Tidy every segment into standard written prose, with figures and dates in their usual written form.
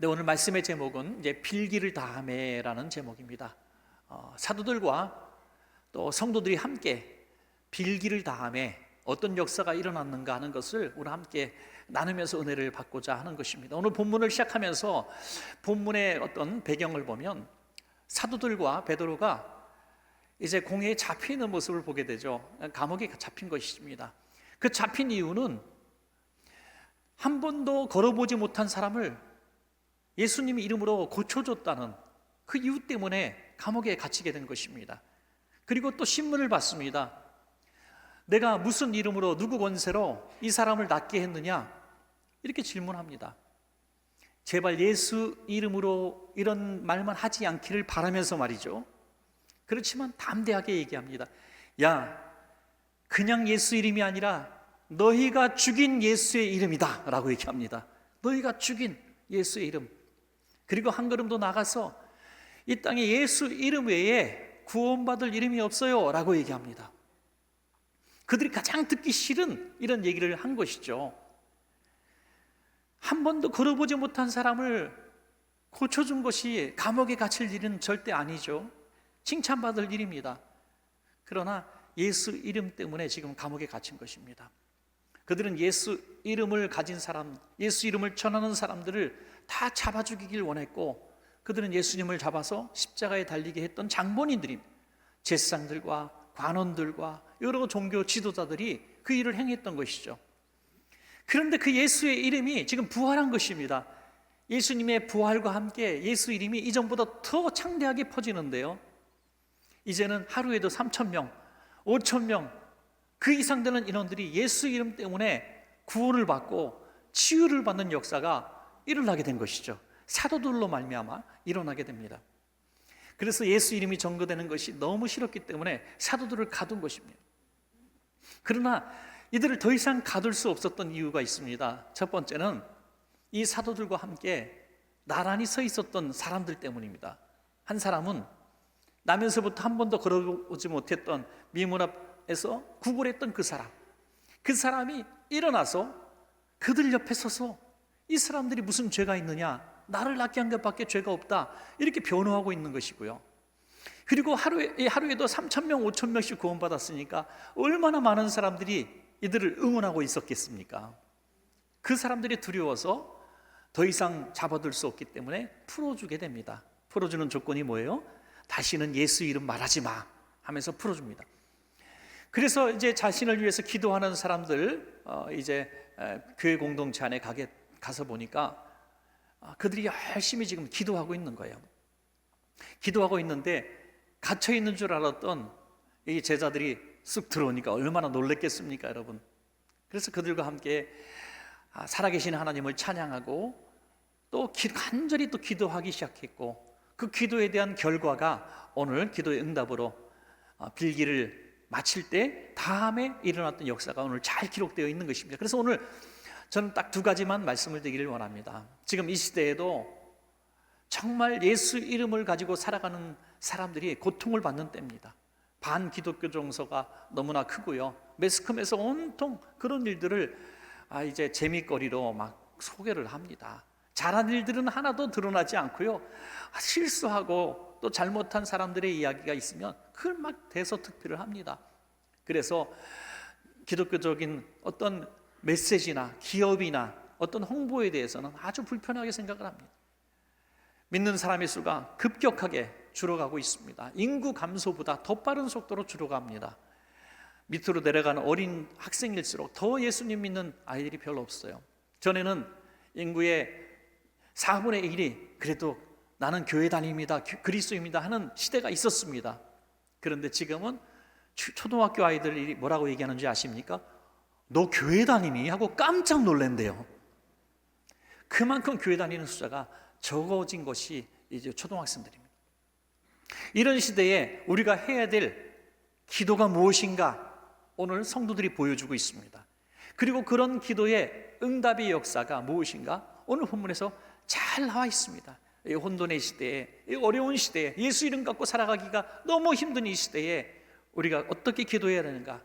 네, 오늘 말씀의 제목은 이제 필기를 다함에라는 제목입니다. 사도들과 또 성도들이 함께 필기를 다함에 어떤 역사가 일어났는가 하는 것을 우리 함께 나누면서 은혜를 받고자 하는 것입니다. 오늘 본문을 시작하면서 본문의 어떤 배경을 보면 사도들과 베드로가 이제 공회에 잡혀 있는 모습을 보게 되죠. 감옥에 잡힌 것입니다. 그 잡힌 이유는 한 번도 걸어보지 못한 사람을 예수님의 이름으로 고쳐줬다는 그 이유 때문에 감옥에 갇히게 된 것입니다. 그리고 또 신문을 받습니다. 내가 무슨 이름으로 누구 권세로 이 사람을 낫게 했느냐? 이렇게 질문합니다. 제발 예수 이름으로 이런 말만 하지 않기를 바라면서 말이죠. 그렇지만 담대하게 얘기합니다. 야, 그냥 예수 이름이 아니라 너희가 죽인 예수의 이름이다 라고 얘기합니다. 너희가 죽인 예수의 이름. 그리고 한 걸음 더 나가서 이 땅에 예수 이름 외에 구원받을 이름이 없어요 라고 얘기합니다. 그들이 가장 듣기 싫은 이런 얘기를 한 것이죠. 한 번도 걸어보지 못한 사람을 고쳐준 것이 감옥에 갇힐 일은 절대 아니죠. 칭찬받을 일입니다. 그러나 예수 이름 때문에 지금 감옥에 갇힌 것입니다. 그들은 예수 이름을 가진 사람, 예수 이름을 전하는 사람들을 다 잡아 죽이길 원했고, 그들은 예수님을 잡아서 십자가에 달리게 했던 장본인들입니다. 제사장들과 관원들과 여러 종교 지도자들이 그 일을 행했던 것이죠. 그런데 그 예수의 이름이 지금 부활한 것입니다. 예수님의 부활과 함께 예수 이름이 이전보다 더 창대하게 퍼지는데요, 이제는 하루에도 3,000명, 5,000명 그 이상 되는 인원들이 예수 이름 때문에 구원을 받고 치유를 받는 역사가 일어나게 된 것이죠. 사도들로 말미암아 일어나게 됩니다. 그래서 예수 이름이 전거되는 것이 너무 싫었기 때문에 사도들을 가둔 것입니다. 그러나 이들을 더 이상 가둘 수 없었던 이유가 있습니다. 첫 번째는 이 사도들과 함께 나란히 서 있었던 사람들 때문입니다. 한 사람은 나면서부터 한 번도 걸어보지 못했던 미문 앞에서 구걸했던 그 사람이 일어나서 그들 옆에 서서 이 사람들이 무슨 죄가 있느냐, 나를 낫게 한 것밖에 죄가 없다, 이렇게 변호하고 있는 것이고요. 그리고 하루에도 3,000명, 5,000명씩 구원받았으니까 얼마나 많은 사람들이 이들을 응원하고 있었겠습니까? 그 사람들이 두려워서 더 이상 잡아둘 수 없기 때문에 풀어주게 됩니다. 풀어주는 조건이 뭐예요? 다시는 예수 이름 말하지 마 하면서 풀어줍니다. 그래서 이제 자신을 위해서 기도하는 사람들, 이제 교회 공동체 안에 가서 보니까 그들이 열심히 지금 기도하고 있는 거예요. 기도하고 있는데 갇혀 있는 줄 알았던 이 제자들이 쑥 들어오니까 얼마나 놀랬겠습니까, 여러분? 그래서 그들과 함께 살아계신 하나님을 찬양하고 또 간절히 또 기도하기 시작했고, 그 기도에 대한 결과가 오늘 기도의 응답으로 빌기를 마칠 때 다음에 일어났던 역사가 오늘 잘 기록되어 있는 것입니다. 그래서 오늘 저는 딱 두 가지만 말씀을 드리기를 원합니다. 지금 이 시대에도 정말 예수 이름을 가지고 살아가는 사람들이 고통을 받는 때입니다. 반기독교 정서가 너무나 크고요, 매스컴에서 온통 그런 일들을 이제 재미거리로 막 소개를 합니다. 잘한 일들은 하나도 드러나지 않고요, 실수하고 또 잘못한 사람들의 이야기가 있으면 그걸 막 대서특필을 합니다. 그래서 기독교적인 어떤 메시지나 기업이나 어떤 홍보에 대해서는 아주 불편하게 생각을 합니다. 믿는 사람의 수가 급격하게 줄어가고 있습니다. 인구 감소보다 더 빠른 속도로 줄어갑니다. 밑으로 내려가는 어린 학생일수록 더 예수님 믿는 아이들이 별로 없어요. 전에는 인구의 4분의 1이 그래도 나는 교회 다닙니다, 그리스도입니다 하는 시대가 있었습니다. 그런데 지금은 초등학교 아이들이 뭐라고 얘기하는지 아십니까? 너 교회 다니니? 하고 깜짝 놀란대요. 그만큼 교회 다니는 숫자가 적어진 것이 이제 초등학생들입니다. 이런 시대에 우리가 해야 될 기도가 무엇인가 오늘 성도들이 보여주고 있습니다. 그리고 그런 기도의 응답의 역사가 무엇인가 오늘 본문에서 잘 나와 있습니다. 이 혼돈의 시대에, 이 어려운 시대에, 예수 이름 갖고 살아가기가 너무 힘든 이 시대에 우리가 어떻게 기도해야 되는가,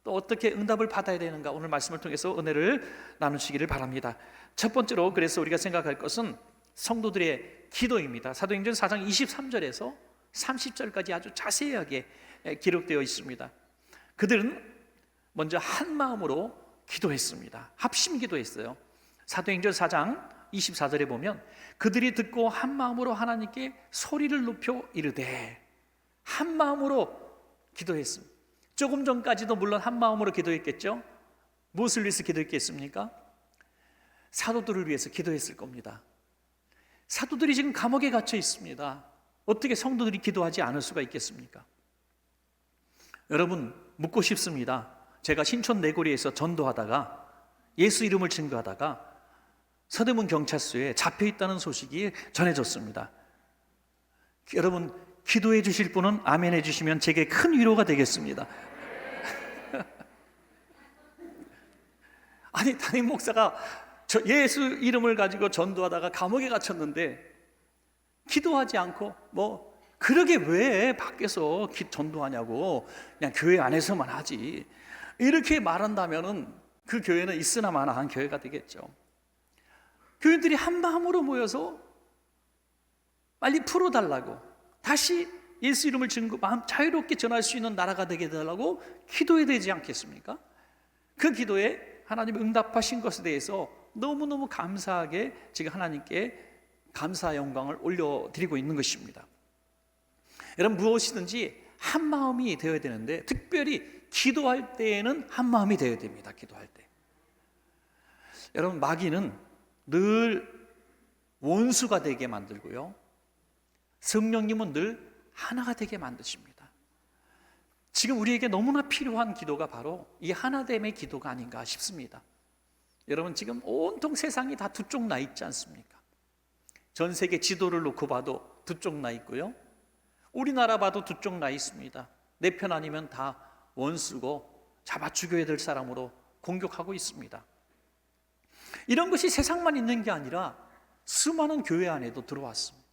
또 어떻게 응답을 받아야 되는가, 오늘 말씀을 통해서 은혜를 나누시기를 바랍니다. 첫 번째로 그래서 우리가 생각할 것은 성도들의 기도입니다. 사도행전 4장 23절에서 30절까지 아주 자세하게 기록되어 있습니다. 그들은 먼저 한 마음으로 기도했습니다. 합심 기도했어요. 사도행전 4장 24절에 보면 그들이 듣고 한 마음으로 하나님께 소리를 높여 이르되, 한 마음으로 기도했습니다. 조금 전까지도 물론 한 마음으로 기도했겠죠. 무엇을 위해서 기도했겠습니까? 사도들을 위해서 기도했을 겁니다. 사도들이 지금 감옥에 갇혀 있습니다. 어떻게 성도들이 기도하지 않을 수가 있겠습니까? 여러분, 묻고 싶습니다. 제가 신촌 내거리에서 전도하다가 예수 이름을 증거하다가 서대문 경찰서에 잡혀있다는 소식이 전해졌습니다. 여러분, 기도해 주실 분은 아멘 해주시면 제게 큰 위로가 되겠습니다. 아니, 담임 목사가 예수 이름을 가지고 전도하다가 감옥에 갇혔는데 기도하지 않고 그러게 왜 밖에서 전도하냐고, 그냥 교회 안에서만 하지, 이렇게 말한다면은 그 교회는 있으나 마나한 교회가 되겠죠. 교인들이 한 마음으로 모여서 빨리 풀어달라고, 다시 예수 이름을 마음 자유롭게 전할 수 있는 나라가 되게 해달라고 기도해야 되지 않겠습니까? 그 기도에 하나님이 응답하신 것에 대해서 너무너무 감사하게 지금 하나님께 감사 영광을 올려드리고 있는 것입니다. 여러분, 무엇이든지 한 마음이 되어야 되는데, 특별히 기도할 때에는 한 마음이 되어야 됩니다. 기도할 때. 여러분, 마귀는 늘 원수가 되게 만들고요, 성령님은 늘 하나가 되게 만드십니다. 지금 우리에게 너무나 필요한 기도가 바로 이 하나됨의 기도가 아닌가 싶습니다. 여러분, 지금 온통 세상이 다 두 쪽 나 있지 않습니까? 전 세계 지도를 놓고 봐도 두 쪽 나 있고요, 우리나라 봐도 두 쪽 나 있습니다. 내 편 아니면 다 원수고 잡아 죽여야 될 사람으로 공격하고 있습니다. 이런 것이 세상만 있는 게 아니라 수많은 교회 안에도 들어왔습니다.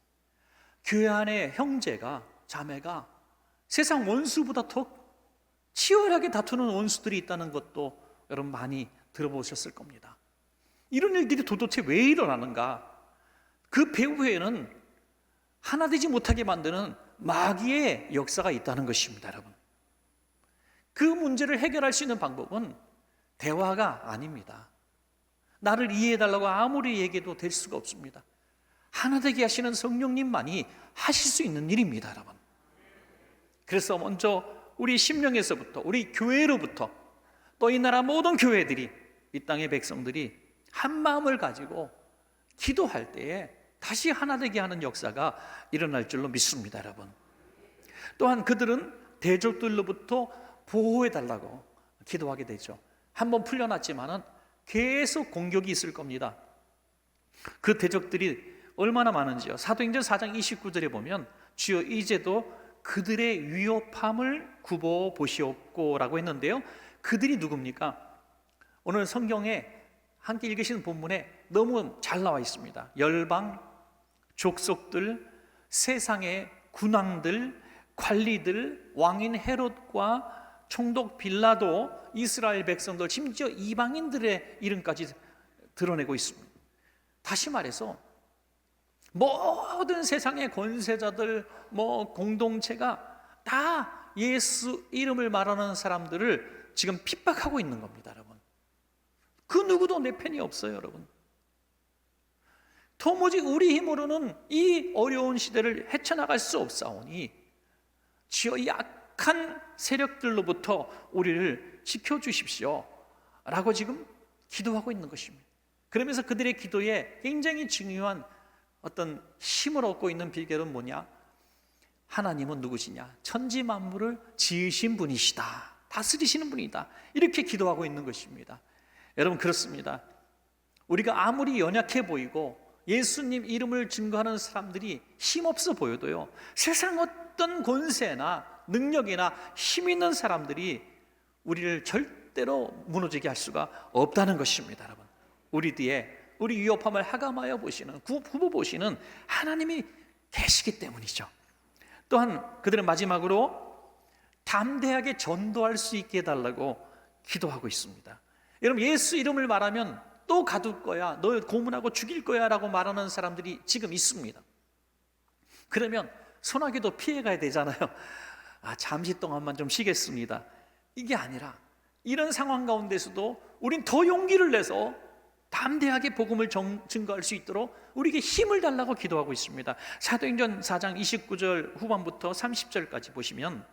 교회 안에 형제가, 자매가 세상 원수보다 더 치열하게 다투는 원수들이 있다는 것도 여러분 많이 들어보셨을 겁니다. 이런 일들이 도대체 왜 일어나는가? 그 배후에는 하나 되지 못하게 만드는 마귀의 역사가 있다는 것입니다. 여러분, 그 문제를 해결할 수 있는 방법은 대화가 아닙니다. 나를 이해해달라고 아무리 얘기해도 될 수가 없습니다. 하나 되게 하시는 성령님만이 하실 수 있는 일입니다. 여러분, 그래서 먼저 우리 심령에서부터, 우리 교회로부터, 또 이 나라 모든 교회들이, 이 땅의 백성들이 한 마음을 가지고 기도할 때에 다시 하나 되게 하는 역사가 일어날 줄로 믿습니다. 여러분, 또한 그들은 대적들로부터 보호해달라고 기도하게 되죠. 한번 풀려났지만은 계속 공격이 있을 겁니다. 그 대적들이 얼마나 많은지요. 사도행전 4장 29절에 보면 주여 이제도 그들의 위협함을 굽어 보시옵고라고 했는데요, 그들이 누굽니까? 오늘 성경에 함께 읽으시는 본문에 너무 잘 나와 있습니다. 열방, 족속들, 세상의 군왕들, 관리들, 왕인 헤롯과 총독 빌라도, 이스라엘 백성들, 심지어 이방인들의 이름까지 드러내고 있습니다. 다시 말해서 모든 세상의 권세자들, 공동체가 다 예수 이름을 말하는 사람들을 지금 핍박하고 있는 겁니다. 여러분, 그 누구도 내 편이 없어요. 여러분, 도무지 우리 힘으로는 이 어려운 시대를 헤쳐나갈 수 없사오니 주여 약한 세력들로부터 우리를 지켜주십시오 라고 지금 기도하고 있는 것입니다. 그러면서 그들의 기도에 굉장히 중요한 어떤 힘을 얻고 있는 비결은 뭐냐? 하나님은 누구시냐? 천지 만물을 지으신 분이시다, 다스리시는 분이다, 이렇게 기도하고 있는 것입니다. 여러분, 그렇습니다. 우리가 아무리 연약해 보이고 예수님 이름을 증거하는 사람들이 힘없어 보여도요, 세상 어떤 권세나 능력이나 힘 있는 사람들이 우리를 절대로 무너지게 할 수가 없다는 것입니다. 여러분, 우리 뒤에 우리 위협함을 하감하여 보시는, 굽어 보시는 하나님이 계시기 때문이죠. 또한 그들은 마지막으로 담대하게 전도할 수 있게 해달라고 기도하고 있습니다. 여러분, 예수 이름을 말하면 또 가둘 거야, 너 고문하고 죽일 거야 라고 말하는 사람들이 지금 있습니다. 그러면 소나기도 피해가야 되잖아요. 잠시 동안만 좀 쉬겠습니다. 이게 아니라 이런 상황 가운데서도 우린 더 용기를 내서 담대하게 복음을 증거할 수 있도록 우리에게 힘을 달라고 기도하고 있습니다. 사도행전 4장 29절 후반부터 30절까지 보시면,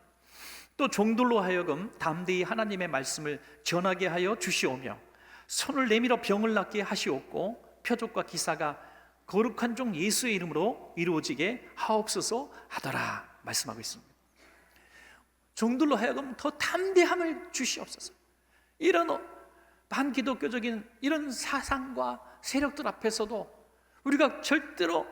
또 종들로 하여금 담대히 하나님의 말씀을 전하게 하여 주시오며 손을 내밀어 병을 낫게 하시옵고 표적과 기사가 거룩한 종 예수의 이름으로 이루어지게 하옵소서 하더라 말씀하고 있습니다. 종들로 하여금 더 담대함을 주시옵소서. 이런 반기독교적인 이런 사상과 세력들 앞에서도 우리가 절대로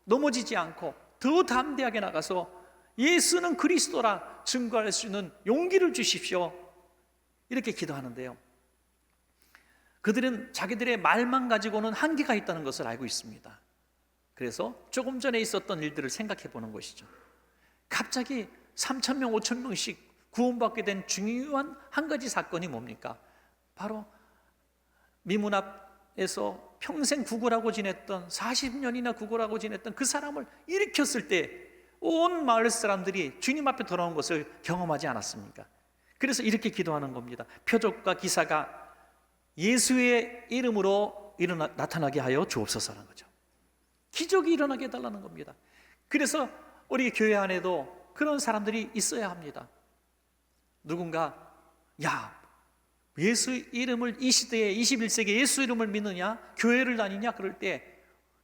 넘어지지 않고 더 담대하게 나가서 예수는 그리스도라 증거할 수 있는 용기를 주십시오, 이렇게 기도하는데요, 그들은 자기들의 말만 가지고는 한계가 있다는 것을 알고 있습니다. 그래서 조금 전에 있었던 일들을 생각해 보는 것이죠. 갑자기 3,000명, 5,000명씩 구원받게 된 중요한 한 가지 사건이 뭡니까? 바로 미문 앞에서 평생 구걸하고 지냈던, 40년이나 구걸하고 지냈던 그 사람을 일으켰을 때 온 마을 사람들이 주님 앞에 돌아온 것을 경험하지 않았습니까? 그래서 이렇게 기도하는 겁니다. 표적과 기사가 예수의 이름으로 나타나게 하여 주옵소서라는 거죠. 기적이 일어나게 해달라는 겁니다. 그래서 우리 교회 안에도 그런 사람들이 있어야 합니다. 누군가 예수 이름을, 이 시대에 21세기에 예수 이름을 믿느냐, 교회를 다니냐, 그럴 때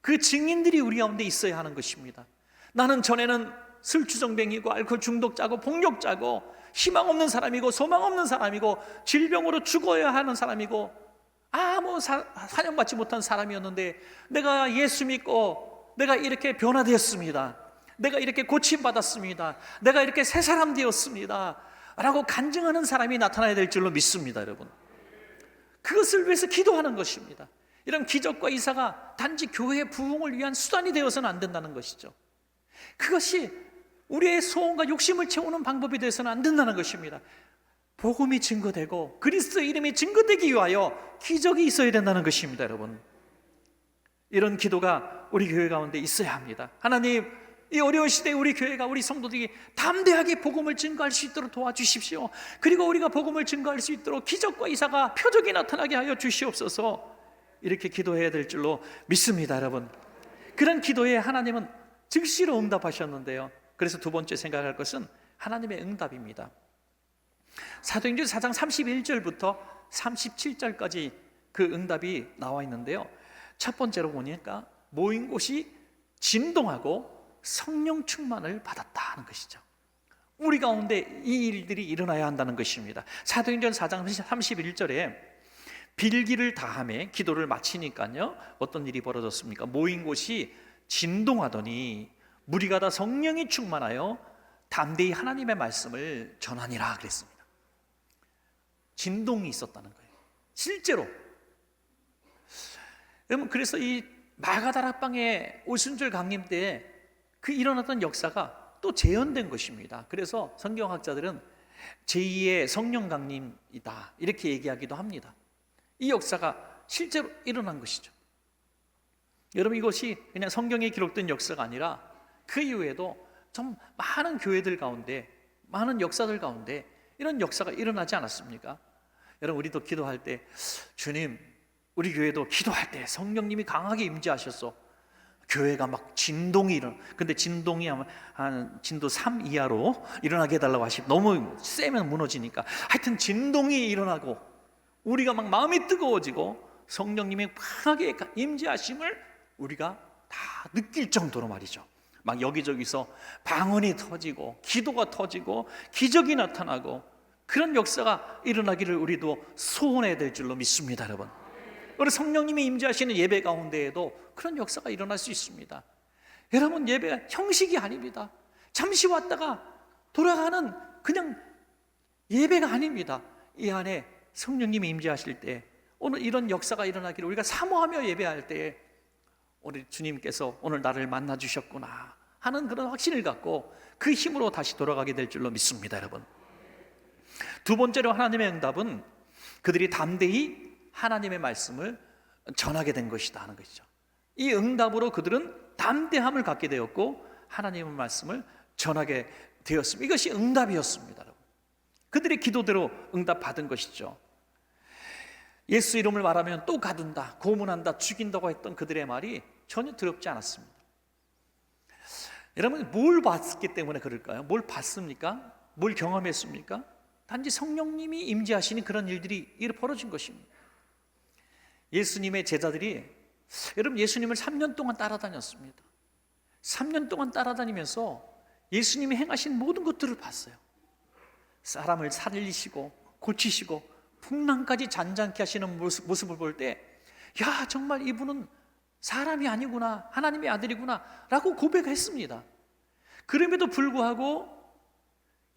그 증인들이 우리 가운데 있어야 하는 것입니다. 나는 전에는 술주정뱅이고 알코올 중독자고 폭력자고 희망 없는 사람이고 소망 없는 사람이고 질병으로 죽어야 하는 사람이고 아무 사냥받지 못한 사람이었는데 내가 예수 믿고 내가 이렇게 변화되었습니다, 내가 이렇게 고침받았습니다, 내가 이렇게 새 사람 되었습니다 라고 간증하는 사람이 나타나야 될 줄로 믿습니다. 여러분, 그것을 위해서 기도하는 것입니다. 이런 기적과 이사가 단지 교회의 부흥을 위한 수단이 되어서는 안 된다는 것이죠. 그것이 우리의 소원과 욕심을 채우는 방법이 되어서는 안 된다는 것입니다. 복음이 증거되고 그리스도의 이름이 증거되기 위하여 기적이 있어야 된다는 것입니다. 여러분, 이런 기도가 우리 교회 가운데 있어야 합니다. 하나님, 이 어려운 시대에 우리 교회가, 우리 성도들이 담대하게 복음을 증거할 수 있도록 도와주십시오. 그리고 우리가 복음을 증거할 수 있도록 기적과 이사가, 표적이 나타나게 하여 주시옵소서, 이렇게 기도해야 될 줄로 믿습니다. 여러분, 그런 기도에 하나님은 즉시로 응답하셨는데요, 그래서 두 번째 생각할 것은 하나님의 응답입니다. 사도행전 4장 31절부터 37절까지 그 응답이 나와 있는데요, 첫 번째로 보니까 모인 곳이 진동하고 성령 충만을 받았다는 것이죠. 우리 가운데 이 일들이 일어나야 한다는 것입니다. 사도행전 4장 31절에 빌기를 다하며 기도를 마치니까요, 어떤 일이 벌어졌습니까? 모인 곳이 진동하더니 무리가 다 성령이 충만하여 담대히 하나님의 말씀을 전하니라 그랬습니다. 진동이 있었다는 거예요, 실제로. 여러분, 그래서 이 마가다락방의 오순절 강림 때 그 일어났던 역사가 또 재현된 것입니다. 그래서 성경학자들은 제2의 성령 강림이다, 이렇게 얘기하기도 합니다. 이 역사가 실제로 일어난 것이죠. 여러분, 이것이 그냥 성경에 기록된 역사가 아니라 그 이후에도 좀 많은 교회들 가운데, 많은 역사들 가운데 이런 역사가 일어나지 않았습니까? 여러분, 우리도 기도할 때, 주님, 우리 교회도 기도할 때 성령님이 강하게 임재하셔서 교회가 막 진동이 근데 진동이 한 진도 3 이하로 일어나게 해달라고 하시고, 너무 세면 무너지니까 하여튼 진동이 일어나고 우리가 막 마음이 뜨거워지고 성령님이 강하게 임재하심을 우리가 다 느낄 정도로 말이죠. 막 여기저기서 방언이 터지고 기도가 터지고 기적이 나타나고 그런 역사가 일어나기를 우리도 소원해야 될 줄로 믿습니다. 여러분, 우리 성령님이 임재하시는 예배 가운데에도 그런 역사가 일어날 수 있습니다. 여러분, 예배가 형식이 아닙니다. 잠시 왔다가 돌아가는 그냥 예배가 아닙니다. 이 안에 성령님이 임재하실 때 오늘 이런 역사가 일어나기를 우리가 사모하며 예배할 때에 우리 주님께서 오늘 나를 만나 주셨구나 하는 그런 확신을 갖고 그 힘으로 다시 돌아가게 될 줄로 믿습니다. 여러분, 두 번째로 하나님의 응답은 그들이 담대히 하나님의 말씀을 전하게 된 것이다 하는 것이죠. 이 응답으로 그들은 담대함을 갖게 되었고 하나님의 말씀을 전하게 되었습니다. 이것이 응답이었습니다. 여러분. 그들의 기도대로 응답받은 것이죠. 예수 이름을 말하면 또 가둔다, 고문한다, 죽인다고 했던 그들의 말이 전혀 더럽지 않았습니다. 여러분, 뭘 봤기 때문에 그럴까요? 뭘 봤습니까? 뭘 경험했습니까? 단지 성령님이 임재하시니 그런 일들이 벌어진 것입니다. 예수님의 제자들이, 여러분, 예수님을 3년 동안 따라다녔습니다. 3년 동안 따라다니면서 예수님이 행하신 모든 것들을 봤어요. 사람을 살리시고 고치시고 풍랑까지 잔잔케 하시는 모습을 볼 때, 야, 정말 이분은 사람이 아니구나, 하나님의 아들이구나 라고 고백했습니다. 그럼에도 불구하고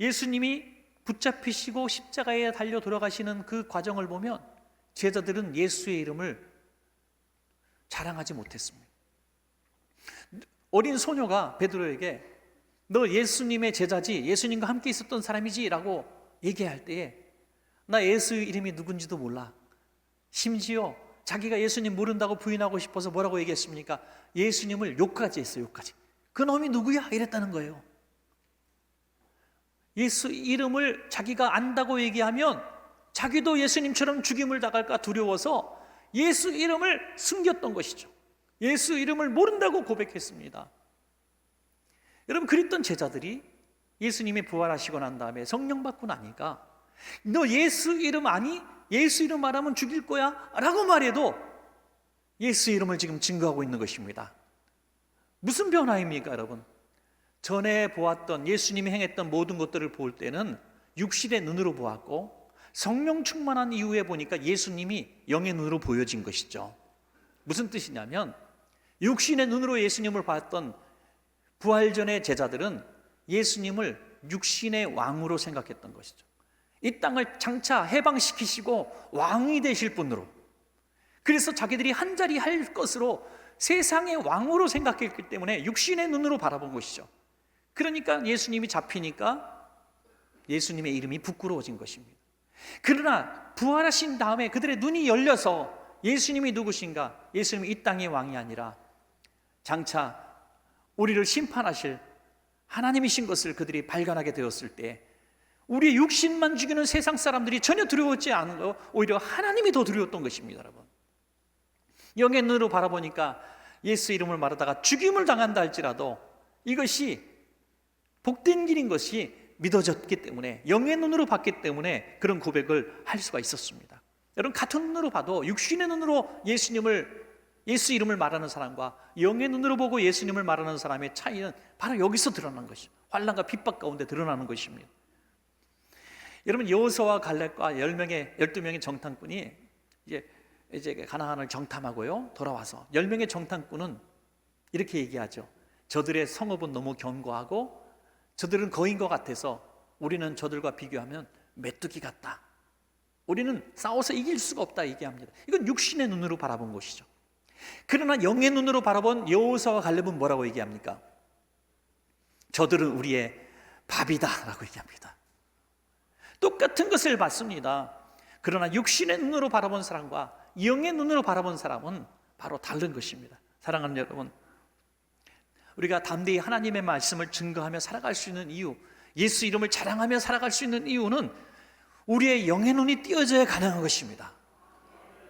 예수님이 붙잡히시고 십자가에 달려 돌아가시는 그 과정을 보면 제자들은 예수의 이름을 자랑하지 못했습니다. 어린 소녀가 베드로에게 너 예수님의 제자지, 예수님과 함께 있었던 사람이지 라고 얘기할 때에 나 예수 이름이 누군지도 몰라. 심지어 자기가 예수님 모른다고 부인하고 싶어서 뭐라고 얘기했습니까? 예수님을 욕까지 했어요. 욕까지. 그 놈이 누구야? 이랬다는 거예요. 예수 이름을 자기가 안다고 얘기하면 자기도 예수님처럼 죽임을 당할까 두려워서 예수 이름을 숨겼던 것이죠. 예수 이름을 모른다고 고백했습니다. 여러분, 그랬던 제자들이 예수님이 부활하시고 난 다음에 성령 받고 나니까 너 예수 이름 아니? 예수 이름 말하면 죽일 거야? 라고 말해도 예수 이름을 지금 증거하고 있는 것입니다. 무슨 변화입니까, 여러분? 전에 보았던 예수님이 행했던 모든 것들을 볼 때는 육신의 눈으로 보았고 성령 충만한 이후에 보니까 예수님이 영의 눈으로 보여진 것이죠. 무슨 뜻이냐면 육신의 눈으로 예수님을 봤던 부활 전의 제자들은 예수님을 육신의 왕으로 생각했던 것이죠. 이 땅을 장차 해방시키시고 왕이 되실 분으로, 그래서 자기들이 한 자리 할 것으로 세상의 왕으로 생각했기 때문에 육신의 눈으로 바라본 것이죠. 그러니까 예수님이 잡히니까 예수님의 이름이 부끄러워진 것입니다. 그러나 부활하신 다음에 그들의 눈이 열려서 예수님이 누구신가? 예수님이 이 땅의 왕이 아니라 장차 우리를 심판하실 하나님이신 것을 그들이 발견하게 되었을 때 우리의 육신만 죽이는 세상 사람들이 전혀 두려웠지 않은 거, 오히려 하나님이 더 두려웠던 것입니다. 여러분, 영의 눈으로 바라보니까 예수 이름을 말하다가 죽임을 당한다 할지라도 이것이 복된 길인 것이 믿어졌기 때문에, 영의 눈으로 봤기 때문에 그런 고백을 할 수가 있었습니다. 여러분, 같은 눈으로 봐도 육신의 눈으로 예수 이름을 말하는 사람과 영의 눈으로 보고 예수님을 말하는 사람의 차이는 바로 여기서 드러난 것이죠. 환난과 핍박 가운데 드러나는 것입니다. 여러분, 여호수아와 갈렙과 12명의 정탐꾼이 이제 가나안을 정탐하고요 돌아와서 10명의 정탐꾼은 이렇게 얘기하죠. 저들의 성읍은 너무 견고하고 저들은 거인 것 같아서 우리는 저들과 비교하면 메뚜기 같다. 우리는 싸워서 이길 수가 없다 얘기합니다. 이건 육신의 눈으로 바라본 것이죠. 그러나 영의 눈으로 바라본 여호수아와 갈렙은 뭐라고 얘기합니까? 저들은 우리의 밥이다 라고 얘기합니다. 똑같은 것을 봤습니다. 그러나 육신의 눈으로 바라본 사람과 영의 눈으로 바라본 사람은 바로 다른 것입니다. 사랑하는 여러분, 우리가 담대히 하나님의 말씀을 증거하며 살아갈 수 있는 이유, 예수 이름을 자랑하며 살아갈 수 있는 이유는 우리의 영의 눈이 띄어져야 가능한 것입니다.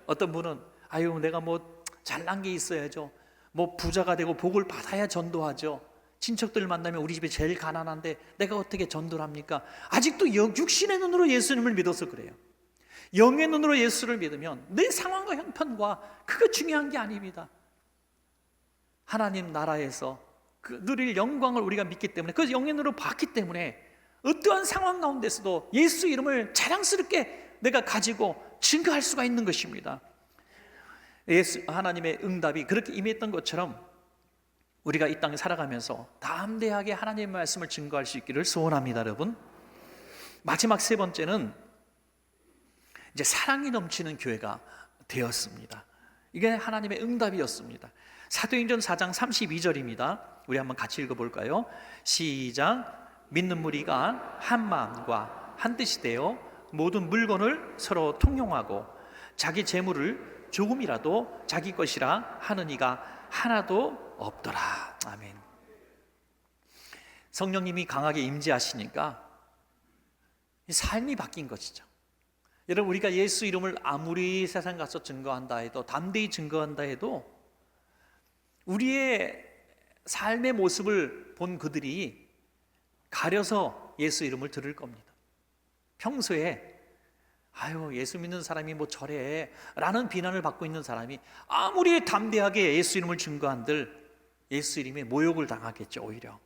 어떤 분은 아유, 내가 뭐 잘난 게 있어야죠, 뭐 부자가 되고 복을 받아야 전도하죠, 친척들 만나면 우리 집에 제일 가난한데 내가 어떻게 전도를 합니까? 아직도 육신의 눈으로 예수님을 믿어서 그래요. 영의 눈으로 예수를 믿으면 내 상황과 형편과 그거 중요한 게 아닙니다. 하나님 나라에서 그 누릴 영광을 우리가 믿기 때문에, 그 영의 눈으로 봤기 때문에 어떠한 상황 가운데서도 예수 이름을 자랑스럽게 내가 가지고 증거할 수가 있는 것입니다. 하나님의 응답이 그렇게 임했던 것처럼 우리가 이 땅에 살아가면서 담대하게 하나님의 말씀을 증거할 수 있기를 소원합니다. 여러분, 마지막 세 번째는 이제 사랑이 넘치는 교회가 되었습니다. 이게 하나님의 응답이었습니다. 사도행전 4장 32절입니다. 우리 한번 같이 읽어볼까요? 시작. 믿는 무리가 한 마음과 한 뜻이 되어 모든 물건을 서로 통용하고 자기 재물을 조금이라도 자기 것이라 하는 이가 하나도 없더라. 아멘. 성령님이 강하게 임재하시니까 삶이 바뀐 것이죠. 여러분, 우리가 예수 이름을 아무리 세상 가서 증거한다 해도, 담대히 증거한다 해도 우리의 삶의 모습을 본 그들이 가려서 예수 이름을 들을 겁니다. 평소에 아유, 예수 믿는 사람이 뭐 저래 라는 비난을 받고 있는 사람이 아무리 담대하게 예수 이름을 증거한들 예수 이름에 모욕을 당하겠죠. 오히려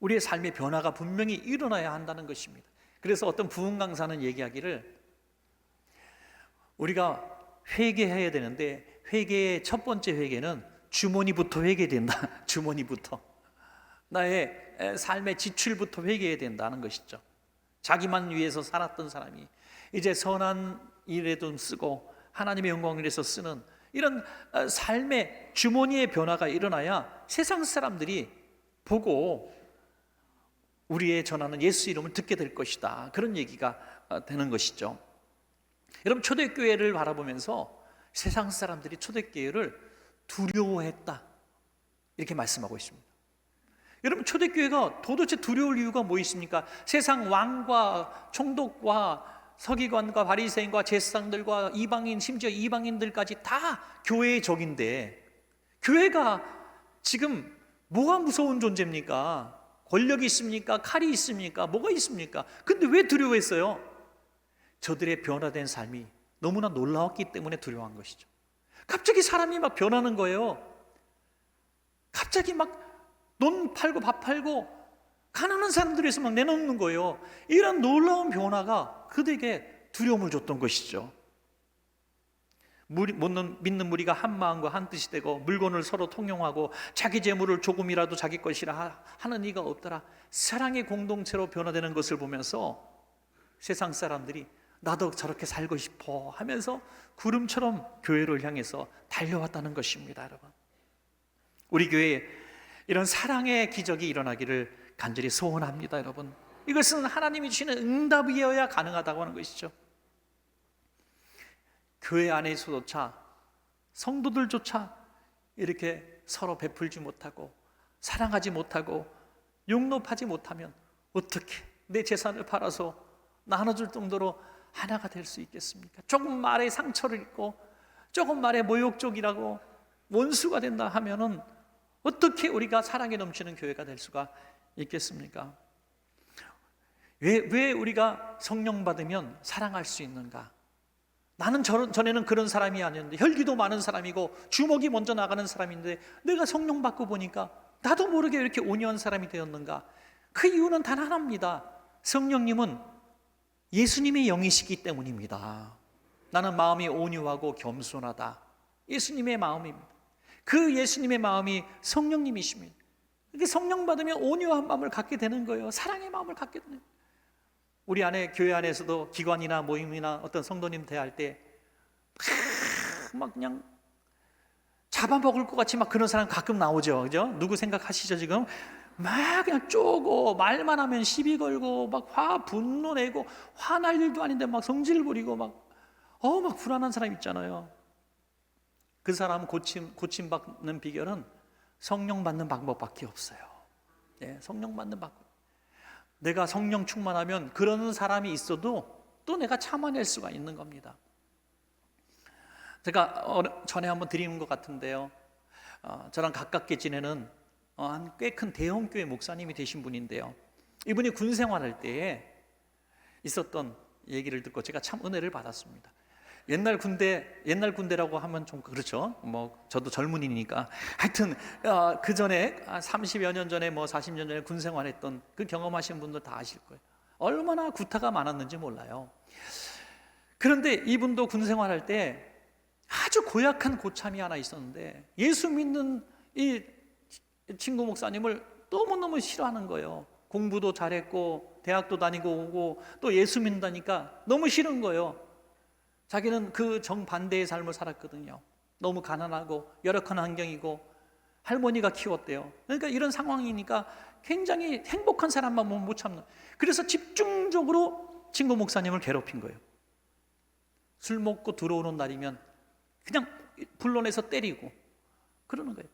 우리의 삶의 변화가 분명히 일어나야 한다는 것입니다. 그래서 어떤 부흥 강사는 얘기하기를, 우리가 회개해야 되는데 회개의 첫 번째 회개는 주머니부터 회개된다. 주머니부터, 나의 삶의 지출부터 회개해야 된다는 것이죠. 자기만 위해서 살았던 사람이 이제 선한 일에 돈 쓰고 하나님의 영광을 위해서 쓰는 이런 삶의 주머니의 변화가 일어나야 세상 사람들이 보고 우리의 전하는 예수 이름을 듣게 될 것이다. 그런 얘기가 되는 것이죠. 여러분, 초대교회를 바라보면서 세상 사람들이 초대교회를 두려워했다, 이렇게 말씀하고 있습니다. 여러분, 초대교회가 도대체 두려울 이유가 뭐 있습니까? 세상 왕과 총독과 서기관과 바리새인과 제사장들과 이방인, 심지어 이방인들까지 다 교회의 적인데, 교회가 지금 뭐가 무서운 존재입니까? 권력이 있습니까? 칼이 있습니까? 뭐가 있습니까? 근데 왜 두려워했어요? 저들의 변화된 삶이 너무나 놀라웠기 때문에 두려워한 것이죠. 갑자기 사람이 막 변하는 거예요. 갑자기 막 돈 팔고 밥 팔고 가난한 사람들에서 막 내놓는 거예요. 이런 놀라운 변화가 그들에게 두려움을 줬던 것이죠. 믿는 무리가 한 마음과 한 뜻이 되고 물건을 서로 통용하고 자기 재물을 조금이라도 자기 것이라 하는 이가 없더라. 사랑의 공동체로 변화되는 것을 보면서 세상 사람들이 나도 저렇게 살고 싶어 하면서 구름처럼 교회를 향해서 달려왔다는 것입니다. 여러분, 우리 교회에 이런 사랑의 기적이 일어나기를 간절히 소원합니다. 여러분, 이것은 하나님이 주시는 응답이어야 가능하다고 하는 것이죠. 교회 안에서조차, 성도들조차 이렇게 서로 베풀지 못하고 사랑하지 못하고 용납하지 못하면 어떻게 내 재산을 팔아서 나눠줄 정도로 하나가 될 수 있겠습니까? 조금 말에 상처를 입고 조금 말에 모욕적이라고 원수가 된다 하면은 어떻게 우리가 사랑이 넘치는 교회가 될 수가 있겠습니까? 왜 우리가 성령 받으면 사랑할 수 있는가? 나는 전에는 그런 사람이 아니었는데, 혈기도 많은 사람이고 주먹이 먼저 나가는 사람인데 내가 성령 받고 보니까 나도 모르게 이렇게 온유한 사람이 되었는가? 그 이유는 단 하나입니다. 성령님은 예수님의 영이시기 때문입니다. 나는 마음이 온유하고 겸손하다. 예수님의 마음입니다. 그 예수님의 마음이 성령님이십니다. 이렇게 성령 받으면 온유한 마음을 갖게 되는 거예요. 사랑의 마음을 갖게 되는 거예요. 우리 안에 교회 안에서도 기관이나 모임이나 어떤 성도님 대할 때 막 그냥 잡아먹을 것 같이 막 그런 사람 가끔 나오죠. 그죠? 누구 생각하시죠 지금? 막 그냥 쪼고 말만 하면 시비 걸고 막 분노 내고 화날 일도 아닌데 막 성질 부리고 막 불안한 사람 있잖아요. 그 사람 고침 받는 비결은 성령 받는 방법밖에 없어요. 네, 성령 받는 방법. 내가 성령 충만하면 그런 사람이 있어도 또 내가 참아낼 수가 있는 겁니다. 제가 전에 한번 드리는 것 같은데요, 저랑 가깝게 지내는 꽤 큰 대형교회 목사님이 되신 분인데요, 이분이 군 생활할 때에 있었던 얘기를 듣고 제가 참 은혜를 받았습니다. 옛날 군대라고 하면 좀 그렇죠. 뭐 저도 젊은이니까 하여튼 그 전에 30여 년 전에 40년 전에 군 생활했던 그 경험하신 분들 다 아실 거예요. 얼마나 구타가 많았는지 몰라요. 그런데 이분도 군 생활할 때 아주 고약한 고참이 하나 있었는데, 예수 믿는 이 친구 목사님을 너무너무 싫어하는 거예요. 공부도 잘했고 대학도 다니고 오고 또 예수 믿는다니까 너무 싫은 거예요. 자기는 그 정반대의 삶을 살았거든요. 너무 가난하고 열악한 환경이고 할머니가 키웠대요. 그러니까 이런 상황이니까 굉장히 행복한 사람만 못 참는. 그래서 집중적으로 친구 목사님을 괴롭힌 거예요. 술 먹고 들어오는 날이면 그냥 불러내서 때리고 그러는 거예요.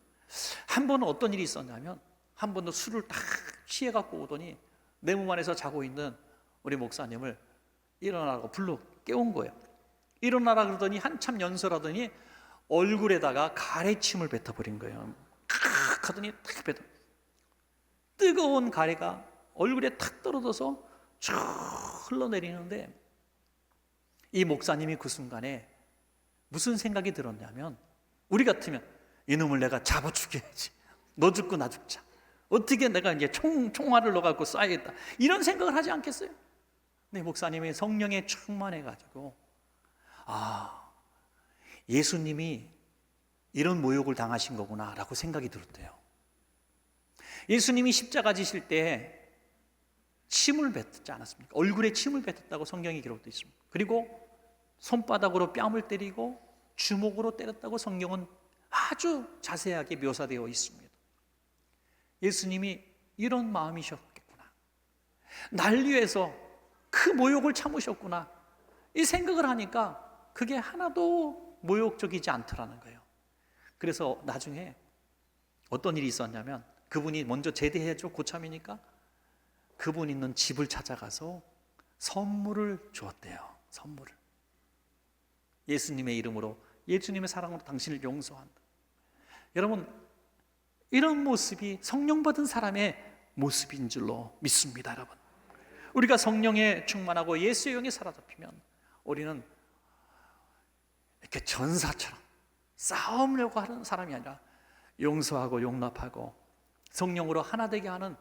한 번은 어떤 일이 있었냐면, 한 번도 술을 딱 취해갖고 오더니 내 몸 안에서 자고 있는 우리 목사님을 일어나라고 불러 깨운 거예요. 일어나라 그러더니 한참 연설하더니 얼굴에다가 가래침을 뱉어버린 거예요. 칵 하더니 탁 뱉어. 뜨거운 가래가 얼굴에 탁 떨어져서 쭉 흘러내리는데, 이 목사님이 그 순간에 무슨 생각이 들었냐면, 우리 같으면 이놈을 내가 잡아 죽여야지, 너 죽고 나 죽자, 어떻게 내가 이제 총알을 넣어갖고 쏴야겠다, 이런 생각을 하지 않겠어요? 근데 목사님이 성령에 충만해가지고, 예수님이 이런 모욕을 당하신 거구나 라고 생각이 들었대요. 예수님이 십자가 지실 때 침을 뱉지 않았습니까? 얼굴에 침을 뱉었다고 성경에 기록되어 있습니다. 그리고 손바닥으로 뺨을 때리고 주먹으로 때렸다고 성경은 아주 자세하게 묘사되어 있습니다. 예수님이 이런 마음이셨겠구나, 날 위해서 그 모욕을 참으셨구나, 이 생각을 하니까 그게 하나도 모욕적이지 않더라는 거예요. 그래서 나중에 어떤 일이 있었냐면, 그분이 먼저 제대해줘, 고참이니까 그분 있는 집을 찾아가서 선물을 주었대요. 선물을. 예수님의 이름으로, 예수님의 사랑으로 당신을 용서한다. 여러분, 이런 모습이 성령 받은 사람의 모습인 줄로 믿습니다. 여러분, 우리가 성령에 충만하고 예수의 영에 사로잡히면 우리는 이렇게 전사처럼 싸우려고 하는 사람이 아니라 용서하고 용납하고 성령으로 하나 되게 하는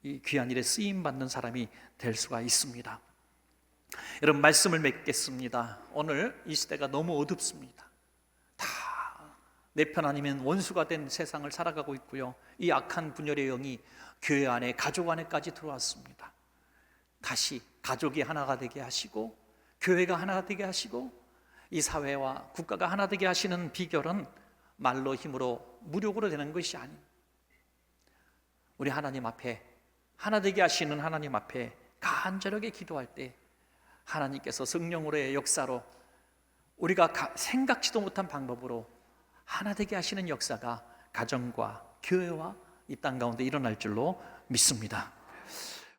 이 귀한 일에 쓰임받는 사람이 될 수가 있습니다. 여러분, 말씀을 맺겠습니다. 오늘 이 시대가 너무 어둡습니다. 다 내 편 아니면 원수가 된 세상을 살아가고 있고요, 이 악한 분열의 영이 교회 안에, 가족 안에까지 들어왔습니다. 다시 가족이 하나가 되게 하시고 교회가 하나가 되게 하시고 이 사회와 국가가 하나 되게 하시는 비결은 말로 힘으로 무력으로 되는 것이 아닙니다. 우리 하나님 앞에, 하나 되게 하시는 하나님 앞에 간절하게 기도할 때 하나님께서 성령으로의 역사로 우리가 생각지도 못한 방법으로 하나 되게 하시는 역사가 가정과 교회와 이 땅 가운데 일어날 줄로 믿습니다.